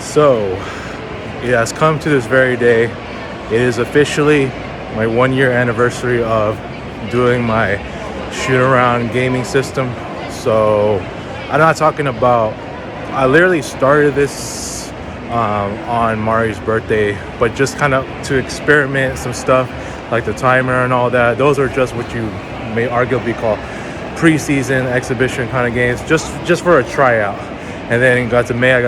So, it has come to this very day. It is officially my 1 year anniversary of doing my Shootaround gaming system. So, I'm not talking about, I literally started this on Mari's birthday, but just kind of to experiment some stuff like the timer and all that. Those are just what you may arguably call preseason exhibition kind of games, just for a tryout. And then got to May,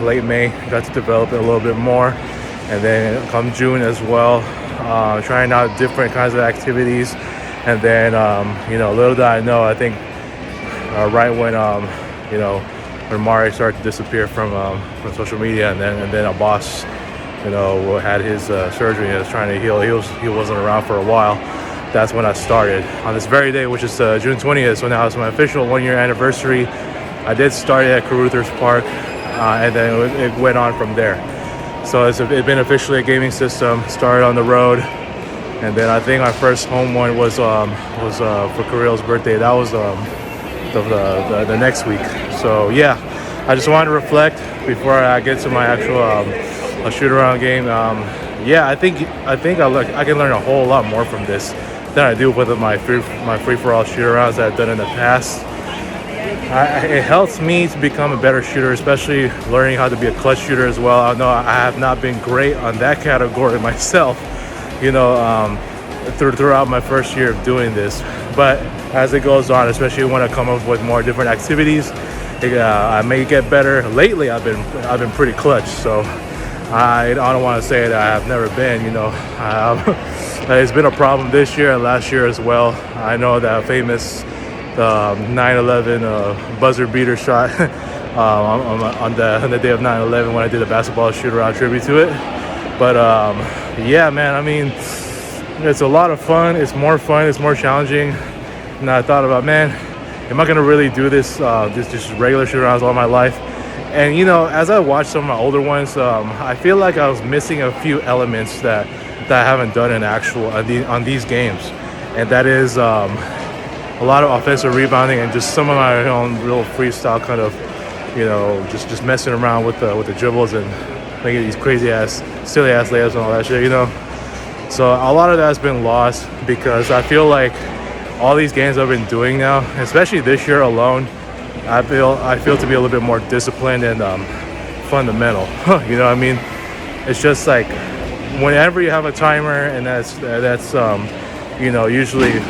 late May, got to develop it a little bit more. And then come June as well, trying out different kinds of activities. And then, little did I know, I think right when, when Mari started to disappear from social media, and then a boss, had his surgery and was trying to heal. He wasn't around for a while. That's when I started on this very day, which is June 20th. So now it's my official 1 year anniversary. I did start it at Caruthers Park, and then it went on from there. So it's been officially a gaming system. Started on the road, and then I think our first home one was for Kirill's birthday. That was the next week. So yeah, I just wanted to reflect before I get to my actual a shoot-around game. I think I can learn a whole lot more from this than I do with my free-for-all shoot-arounds that I've done in the past. It helps me to become a better shooter, especially learning how to be a clutch shooter as well. I know I have not been great on that category myself, throughout my first year of doing this. But as it goes on, especially when I come up with more different activities, I may get better. Lately, I've been pretty clutch, so I don't want to say that I have never been. It's been a problem this year and last year as well. I know that famous 9/11 buzzer beater shot on the day of 9/11 when I did a basketball shoot-around tribute to it. But yeah, man, I mean, it's a lot of fun. It's more fun. It's more challenging. And I thought about, man, am I gonna really do this just regular shoot-arounds all my life? And as I watched some of my older ones, I feel like I was missing a few elements that I haven't done in on these games, and that is a lot of offensive rebounding and just some of my own real freestyle kind of, just messing around with the dribbles and making these silly ass layups and all that shit, So a lot of that's been lost because I feel like all these games I've been doing now, especially this year alone, I feel to be a little bit more disciplined and fundamental. You know what I mean? It's just like whenever you have a timer, and that's usually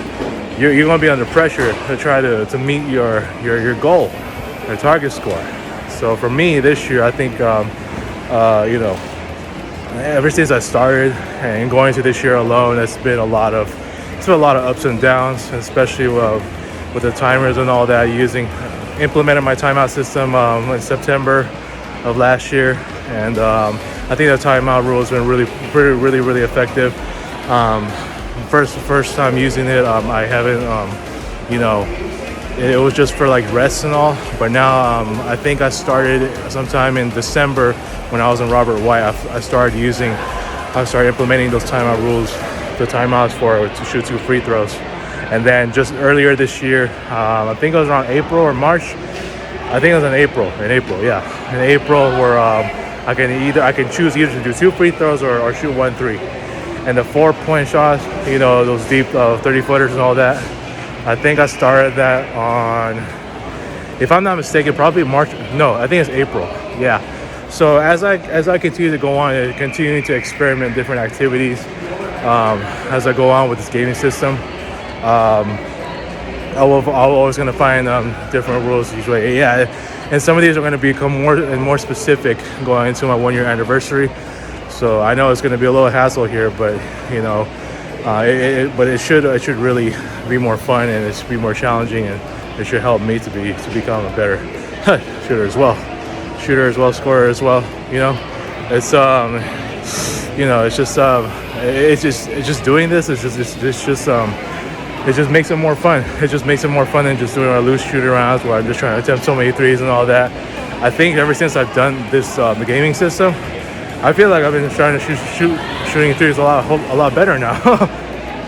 you're going to be under pressure to try to meet your goal, your target score. So for me this year, I think ever since I started and going to this year alone, it's been a lot of ups and downs, especially with the timers and all that. Implemented my timeout system in September of last year, and I think the timeout rule has been really effective. First time using it, I haven't, it was just for like rest and all. But now I think I started sometime in December when I was in Robert White. I started implementing those timeout rules, the timeouts to shoot 2 free throws. And then just earlier this year, I think it was around April or March. I think it was in April, yeah. In April, where I can choose either to do 2 free throws or shoot 1 3. And the 4-point shots, those deep 30-footers and all that, I think I started that on, if I'm not mistaken, probably March. No, I think it's April. Yeah. So as I continue to go on and continue to experiment different activities, as I go on with this gaming system, I'm always going to find different rules usually. Yeah, and some of these are going to become more specific going into my 1 year anniversary. So I know it's going to be a little hassle here, but it should really be more fun, and it should be more challenging, and it should help me to become a better shooter as well, scorer as well. It's just doing this. It just makes it more fun. It just makes it more fun than just doing our loose shoot-arounds where I'm just trying to attempt so many threes and all that. I think ever since I've done this the gaming system, I feel like I've been trying to shooting threes a lot better now,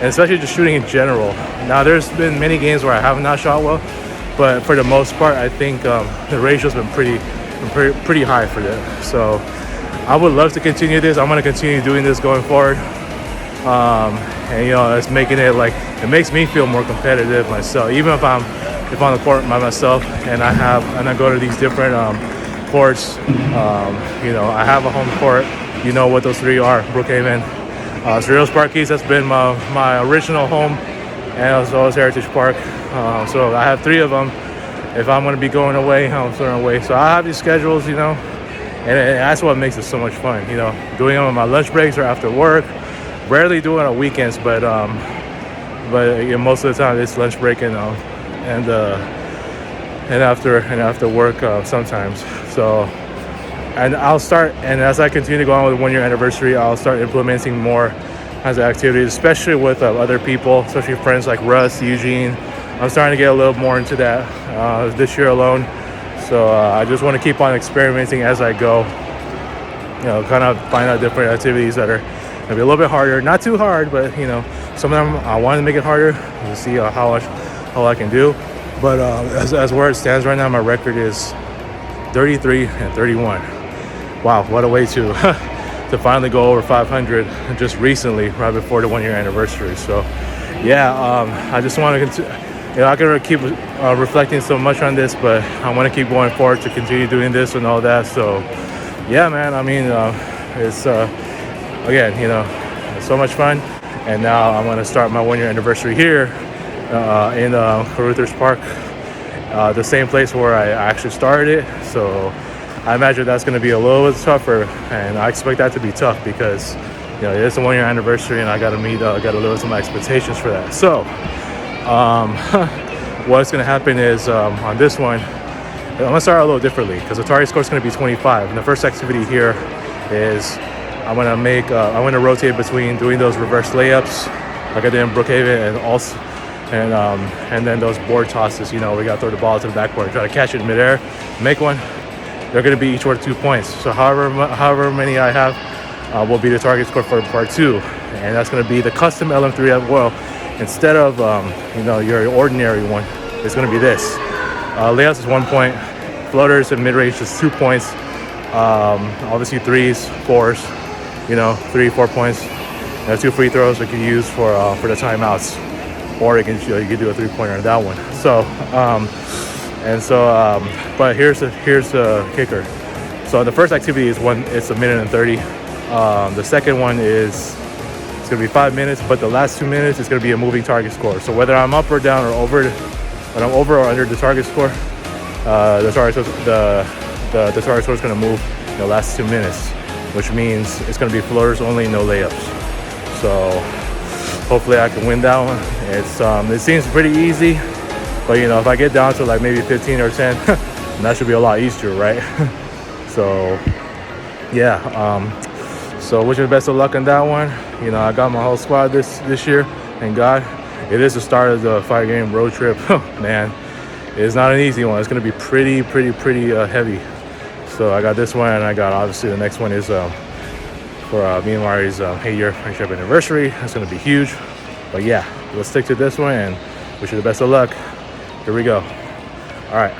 and especially just shooting in general. Now there's been many games where I have not shot well, but for the most part, I think the ratio's been pretty high for that. So I would love to continue this. I'm gonna continue doing this going forward. And you know, it's making it like, it makes me feel more competitive myself, even if I'm on the court by myself and I go to these different courts. You know, I have a home court. You know what those three are: Brookhaven, Cerritos Park East. That's been my original home, and as well as Heritage Park. So I have three of them. If I'm going to be going away, I'm going away. So I have these schedules, you know, and that's what makes it so much fun. You know, doing them on my lunch breaks or after work. Rarely do it on weekends, but you know, most of the time it's lunch break and after work sometimes. So, and I'll start, and as I continue to go on with the 1 year anniversary, I'll start implementing more kinds of activities, especially with other people, especially friends like Russ, Eugene. I'm starting to get a little more into that this year alone. So I just want to keep on experimenting as I go. You know, kind of find out different activities that are maybe a little bit harder, not too hard, but you know, some of them I want to make it harder to see how I can do. But as where it stands right now, my record is 33-31. Wow, what a way to to finally go over 500 just recently, right before the 1 year anniversary. So yeah, I just want to continue. You know, I can keep reflecting so much on this, but I want to keep going forward to continue doing this and all that. So yeah, man, I mean, it's again, you know, it's so much fun. And now I'm going to start my 1 year anniversary here in Caruthers Park, the same place where I actually started it. So I imagine that's going to be a little bit tougher, and I expect that to be tough because, you know, it's a 1 year anniversary, and I got to live up to my expectations for that. So what's going to happen is on this one, I'm going to start a little differently because the target score is going to be 25. And the first activity here is I'm going to rotate between doing those reverse layups like I did in Brookhaven, and also and then those board tosses. You know, we got to throw the ball to the backboard, try to catch it in midair, make one. They're going to be each worth 2 points. So however many I have will be the target score for part 2, and that's going to be the custom LM3 as well. Instead of you know, your ordinary one, it's going to be this. Layups is 1 point, floaters and mid-range is 2 points. Obviously threes, fours, you know, 3-4 points. There's 2 free throws we can use for the timeouts, or you can do a 3-pointer on that one. So but here's the kicker. So the first activity is it's 1 minute and 30. The second one is, it's gonna be 5 minutes, but the last 2 minutes is gonna be a moving target score. So whether I'm up or down or over, when I'm over or under the target score, the target score is gonna move in the last 2 minutes, which means it's gonna be floaters only, no layups. So hopefully I can win that one. It seems pretty easy, but you know, if I get down to like maybe 15 or 10, that should be a lot easier, right? So yeah, so wish you the best of luck on that one. You know, I got my whole squad this year, and God, it is the start of the 5-game road trip. Man, it's not an easy one. It's going to be pretty heavy. So I got this one, and I got, obviously, the next one is for me and Mari's 8-year friendship anniversary. That's going to be huge. But yeah, let's stick to this one, and wish you the best of luck. Here we go. All right.